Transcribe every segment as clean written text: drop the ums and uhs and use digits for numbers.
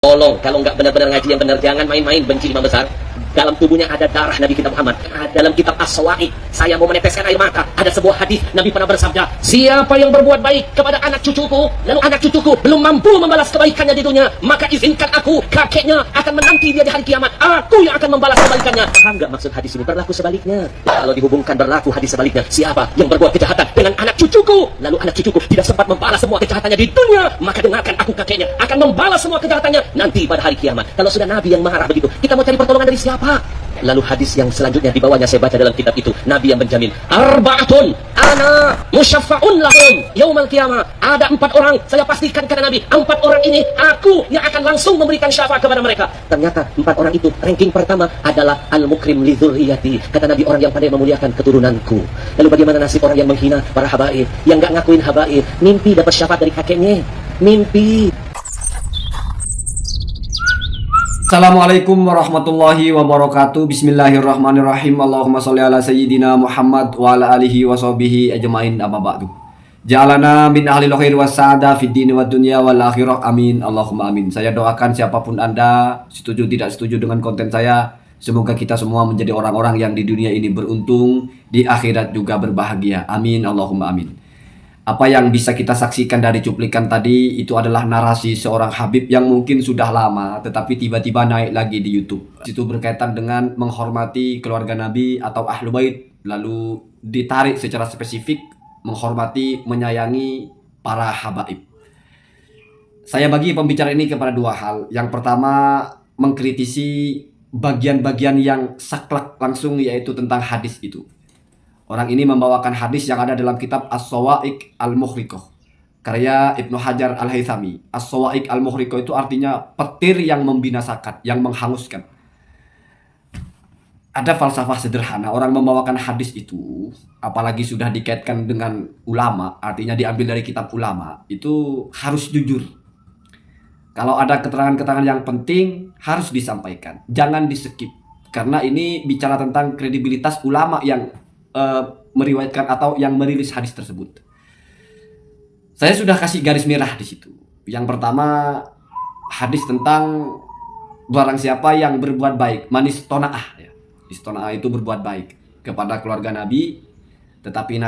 Tolong, kalau nggak benar-benar ngaji yang benar, jangan main-main benci imam besar. Dalam tubuhnya ada darah Nabi kita Muhammad. Dalam kitab As-Sawa'iq, saya mau meneteskan air mata. Ada sebuah hadis Nabi pernah bersabda, siapa yang berbuat baik kepada anak cucuku, lalu anak cucuku belum mampu membalas kebaikannya di dunia, maka izinkan aku, kakeknya, akan menanti dia di hari kiamat. Aku yang akan membalas kebaikannya. Paham nggak maksud hadis ini? Berlaku sebaliknya. Kalau dihubungkan berlaku hadis sebaliknya, siapa yang berbuat kejahatan dengan anak cucuku, lalu anak cucuku tidak sempat membalas semua kejahatannya di dunia, maka dengarkan aku, kakeknya akan membalas semua kejahatannya nanti pada hari kiamat. Kalau sudah Nabi yang marah begitu, kita mau cari pertolongan dari siapa? Lalu hadis yang selanjutnya di bawahnya saya baca dalam kitab itu, Nabi yang menjamin, arba'atun ana musyaffa'un lahum yaumal qiyamah. Ada 4 orang, saya pastikan kata Nabi, 4 orang ini aku yang akan langsung memberikan syafaat kepada mereka. Ternyata 4 orang itu ranking pertama adalah al-mukrim li dzurriyyati. Kata Nabi, orang yang pandai memuliakan keturunanku. Lalu bagaimana nasib orang yang menghina para habaib, yang enggak ngakuin habaib, mimpi dapat syafaat dari kakeknya, mimpi. Assalamualaikum warahmatullahi wabarakatuh. Bismillahirrahmanirrahim. Allahumma sholli ala sayyidina Muhammad wa ala alihi wa sahbihi ajmain, amma ba'du. Ja'alana min ahlil khair was sa'ada fid dini wad dunya wal akhirah. Amin. Allahumma amin. Saya doakan siapapun Anda, setuju tidak setuju dengan konten saya, semoga kita semua menjadi orang-orang yang di dunia ini beruntung, di akhirat juga berbahagia. Amin. Allahumma amin. Apa yang bisa kita saksikan dari cuplikan tadi itu adalah narasi seorang Habib yang mungkin sudah lama tetapi tiba-tiba naik lagi di YouTube. Itu berkaitan dengan menghormati keluarga Nabi atau Ahlul Bait, lalu ditarik secara spesifik menghormati, menyayangi para habaib. Saya bagi pembicara ini kepada 2 hal. Yang pertama, mengkritisi bagian-bagian yang saklek langsung, yaitu tentang hadis itu. Orang ini membawakan hadis yang ada dalam kitab As-Sawa'iq Al-Muhriqah karya Ibnu Hajar Al-Haythami. As-Sawa'iq Al-Muhriqah itu artinya petir yang membinasakan, yang menghanguskan. Ada falsafah sederhana, orang membawakan hadis itu, apalagi sudah dikaitkan dengan ulama, artinya diambil dari kitab ulama, itu harus jujur. Kalau ada keterangan-keterangan yang penting, harus disampaikan, jangan di-skip. Karena ini bicara tentang kredibilitas ulama yang meriwayatkan atau yang merilis hadis tersebut. Saya sudah kasih garis merah di situ. Yang pertama, hadis tentang barang siapa yang berbuat baik, manis tona'ah ya. Istona'ah itu berbuat baik kepada keluarga Nabi, tetapi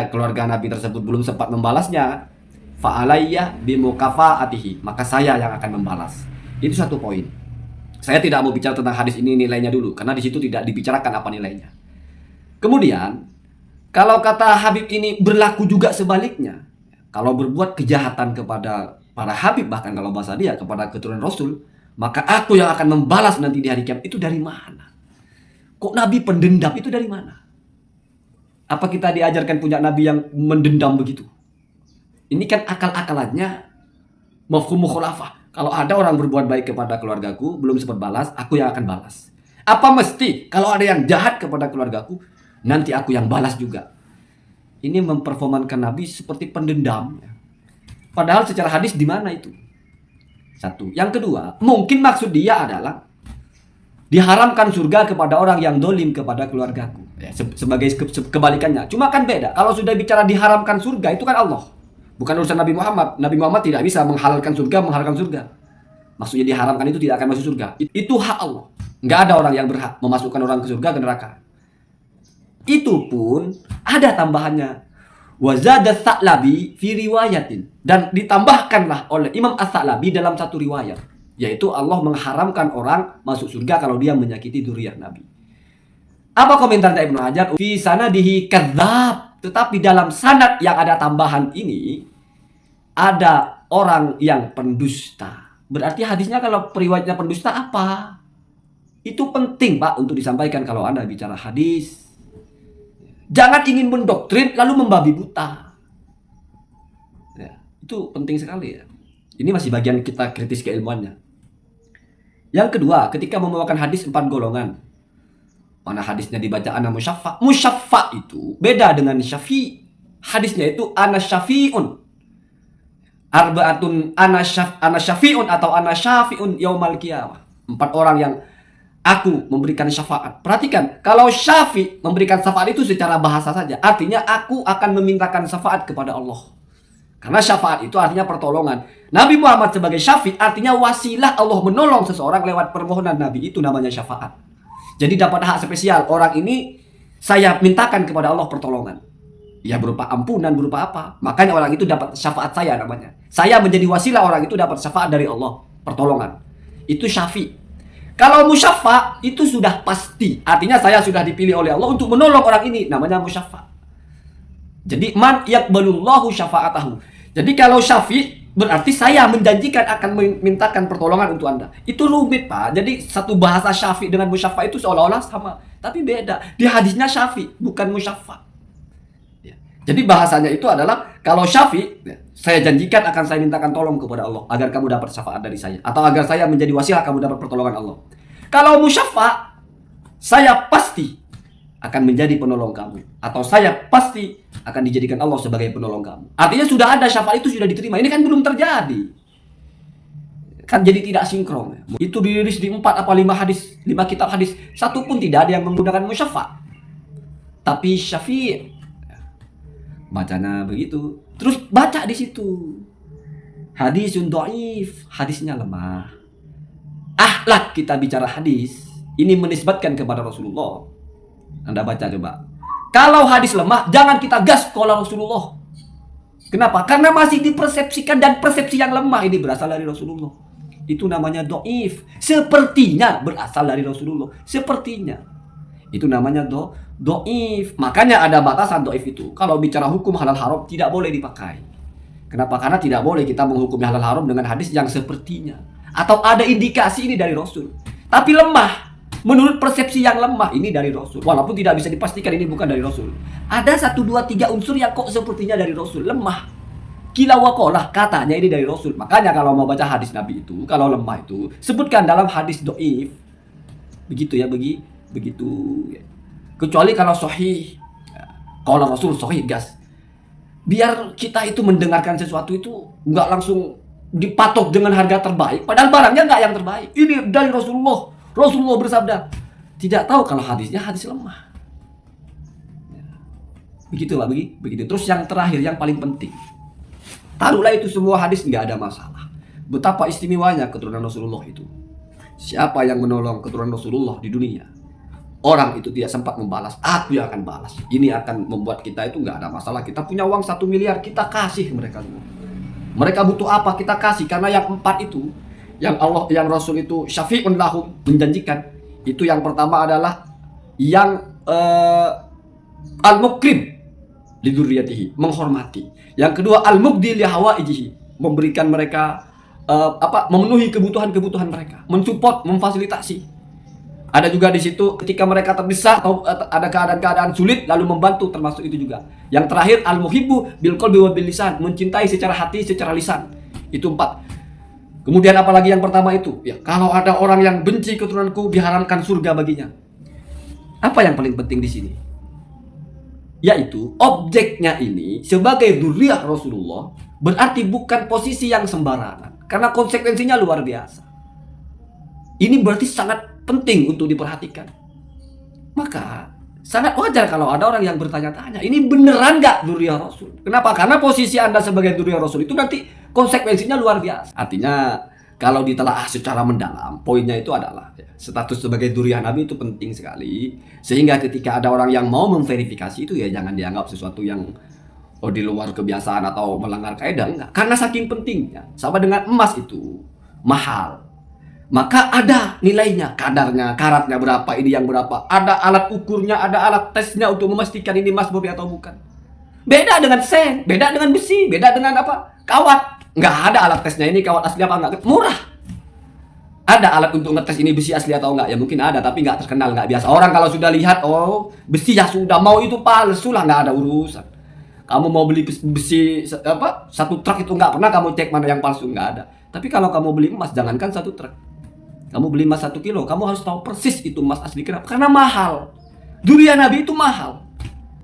keluarga Nabi tersebut belum sempat membalasnya, fa'alayya bimukafaatihi, maka saya yang akan membalas. Itu satu poin. Saya tidak mau bicara tentang hadis ini nilainya dulu, karena di situ tidak dibicarakan apa nilainya. Kemudian, kalau kata Habib ini berlaku juga sebaliknya. Kalau berbuat kejahatan kepada para Habib, bahkan kalau bahasa dia kepada keturunan Rasul, maka aku yang akan membalas nanti di hari kiamat. Itu dari mana? Kok Nabi pendendam? Itu dari mana? Apa kita diajarkan punya Nabi yang mendendam begitu? Ini kan akal-akalannya mafhum mukhalafah. Kalau ada orang berbuat baik kepada keluargaku, belum sempat balas, aku yang akan balas. Apa mesti kalau ada yang jahat kepada keluargaku, nanti aku yang balas juga? Ini memperformankan Nabi seperti pendendam. Padahal secara hadis di mana itu? Satu. Yang kedua, mungkin maksud dia adalah diharamkan surga kepada orang yang dolim kepada keluargaku. Ya, sebagai kebalikannya. Cuma kan beda. Kalau sudah bicara diharamkan surga, itu kan Allah. Bukan urusan Nabi Muhammad. Nabi Muhammad tidak bisa menghalalkan surga, menghalalkan surga. Maksudnya diharamkan itu tidak akan masuk surga. Itu hak Allah. Nggak ada orang yang berhak memasukkan orang ke surga, ke neraka. Itu pun ada tambahannya. Wazada Tsa'labi fi riwayatin, dan ditambahkanlah oleh Imam As-Tsa'labi dalam satu riwayat, yaitu Allah mengharamkan orang masuk surga kalau dia menyakiti dzurriyyah Nabi. Apa komentar Ibnu Hajar? Fi sanadihi kadzdzab, tetapi dalam sanad yang ada tambahan ini ada orang yang pendusta. Berarti hadisnya kalau periwayatnya pendusta apa? Itu penting Pak untuk disampaikan kalau Anda bicara hadis. Jangan ingin mendoktrin lalu membabi buta. Ya, itu penting sekali ya. Ini masih bagian kita kritis keilmuannya. Yang kedua, ketika membawakan hadis 4 golongan. Mana hadisnya dibaca ana musyaffa. Musyaffa itu beda dengan syafi. Hadisnya itu ana syafi'un. Arba'atun ana syafi'un atau ana syafi'un yaumal qiyamah. 4 orang yang aku memberikan syafaat. Perhatikan, kalau syafi memberikan syafaat itu secara bahasa saja. Artinya aku akan memintakan syafaat kepada Allah. Karena syafaat itu artinya pertolongan. Nabi Muhammad sebagai syafi' artinya wasilah Allah menolong seseorang lewat permohonan Nabi. Itu namanya syafaat. Jadi dapat hak spesial. Orang ini saya mintakan kepada Allah pertolongan. Ya berupa ampunan, berupa apa. Makanya orang itu dapat syafaat saya namanya. Saya menjadi wasilah, orang itu dapat syafaat dari Allah. Pertolongan. Itu syafi'. Kalau musyafa' itu sudah pasti. Artinya saya sudah dipilih oleh Allah untuk menolong orang ini. Namanya musyafa'. Jadi man yaqbalullahu syafa'atahu. Jadi kalau syafi' berarti saya menjanjikan akan memintakan pertolongan untuk Anda. Itu rumit, Pak. Jadi satu bahasa syafi' dengan musyafa' itu seolah-olah sama. Tapi beda. Di hadisnya syafi' bukan musyafa'. Ya. Jadi bahasanya itu adalah kalau syafi' saya janjikan akan saya mintakan tolong kepada Allah agar kamu dapat syafaat dari saya. Atau agar saya menjadi wasilah kamu dapat pertolongan Allah. Kalau musyafa' saya pasti akan menjadi penolong kamu. Atau saya pasti akan dijadikan Allah sebagai penolong kamu. Artinya sudah ada syafaat itu sudah diterima. Ini kan belum terjadi. Kan jadi tidak sinkron. Itu dirilis di 4 apa 5 hadis, 5 kitab hadis. Satu pun tidak ada yang menggunakan musyafa'. Tapi syafi' bacanya begitu. Terus baca di situ. Hadisun dhaif, hadisnya lemah. Akhlak kita bicara hadis, ini menisbatkan kepada Rasulullah. Anda baca coba. Kalau hadis lemah, jangan kita gas qala Rasulullah. Kenapa? Karena masih dipersepsikan dan persepsi yang lemah ini berasal dari Rasulullah. Itu namanya dhaif. Sepertinya berasal dari Rasulullah. Sepertinya. Itu namanya dhaif. Makanya ada batasan dhaif itu. Kalau bicara hukum halal haram tidak boleh dipakai. Kenapa? Karena tidak boleh kita menghukum halal haram dengan hadis yang sepertinya. Atau ada indikasi ini dari Rasul. Tapi lemah. Menurut persepsi yang lemah ini dari Rasul. Walaupun tidak bisa dipastikan ini bukan dari Rasul. Ada 1, 2, 3 unsur yang kok sepertinya dari Rasul. Lemah. Kila waqalah, katanya ini dari Rasul. Makanya kalau mau baca hadis Nabi itu, kalau lemah itu, sebutkan dalam hadis dhaif. Begitu ya, begitu. Kecuali kalau sahih. Kalau Rasul sahih gas. Biar kita itu mendengarkan sesuatu itu nggak langsung dipatok dengan harga terbaik. Padahal barangnya nggak yang terbaik. Ini dari Rasulullah. Rasulullah bersabda. Tidak tahu kalau hadisnya hadis lemah. Begitu Pak, begitu. Terus yang terakhir, yang paling penting. Taruhlah itu semua hadis nggak ada masalah. Betapa istimewanya keturunan Rasulullah itu. Siapa yang menolong keturunan Rasulullah di dunia? Orang itu tidak sempat membalas. Aku yang akan balas. Ini akan membuat kita itu nggak ada masalah. Kita punya uang 1 miliar, kita kasih mereka semua. Mereka butuh apa? Kita kasih. Karena yang 4 itu, yang Allah, yang Rasul itu syafi'un lahum, menjanjikan. Itu yang pertama adalah yang al-mukrim lidzurriyyatihi, menghormati. Yang kedua al-mubdi li hawaijihi, memberikan mereka memenuhi kebutuhan-kebutuhan mereka, mensupport, memfasilitasi. Ada juga di situ ketika mereka terdesak atau ada keadaan-keadaan sulit lalu membantu, termasuk itu juga. Yang terakhir al-muhibbu bil qalbi wa bil lisan, mencintai secara hati, secara lisan. Itu 4. Kemudian apalagi yang pertama itu? Ya, kalau ada orang yang benci keturunanku diharamkan surga baginya. Apa yang paling penting di sini? Yaitu objeknya ini sebagai dzurriyyah Rasulullah berarti bukan posisi yang sembarangan. Karena konsekuensinya luar biasa. Ini berarti sangat penting untuk diperhatikan. Maka sangat wajar kalau ada orang yang bertanya-tanya, ini beneran nggak dzurriyyah Rasul? Kenapa? Karena posisi Anda sebagai dzurriyyah Rasul itu nanti konsekuensinya luar biasa. Artinya kalau ditelaah secara mendalam, poinnya itu adalah status sebagai dzurriyyah Nabi itu penting sekali. Sehingga ketika ada orang yang mau memverifikasi itu ya jangan dianggap sesuatu yang di luar kebiasaan atau melanggar kaidah, enggak. Karena saking pentingnya. Sama dengan emas itu mahal. Maka ada nilainya, kadarnya, karatnya berapa, ini yang berapa. Ada alat ukurnya, ada alat tesnya untuk memastikan ini emas murni atau bukan. Beda dengan seng, beda dengan besi, beda dengan apa? Kawat. Nggak ada alat tesnya, ini kawat asli apa enggak. Murah. Ada alat untuk ngetes ini besi asli atau enggak? Ya mungkin ada, tapi nggak terkenal, nggak biasa. Orang kalau sudah lihat, oh besi ya sudah, mau itu palsu lah, nggak ada urusan. Kamu mau beli besi apa? 1 truk itu nggak pernah kamu cek mana yang palsu, nggak ada. Tapi kalau kamu beli emas, jangankan 1 truk. Kamu beli emas 1 kilo, kamu harus tahu persis itu emas asli. Kenapa? Karena mahal. Dzurriyyah Nabi itu mahal.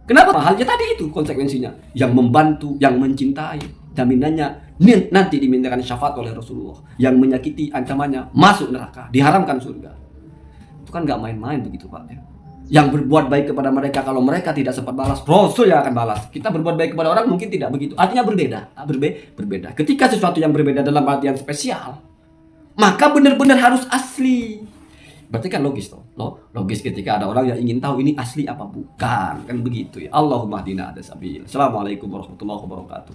Kenapa mahal? Ya tadi itu konsekuensinya. Yang membantu, yang mencintai. Jaminannya nanti dimintakan syafaat oleh Rasulullah. Yang menyakiti ancamannya masuk neraka, diharamkan surga. Itu kan nggak main-main begitu Pak. yang berbuat baik kepada mereka, kalau mereka tidak sempat balas, Rasul yang akan balas. Kita berbuat baik kepada orang mungkin tidak begitu. Artinya berbeda. Ketika sesuatu yang berbeda dalam artian spesial, maka benar-benar harus asli. Berarti kan logis toh. Logis ketika ada orang yang ingin tahu ini asli apa bukan. Kan begitu ya. Allahumma hdina ada sabil. Assalamualaikum warahmatullahi wabarakatuh.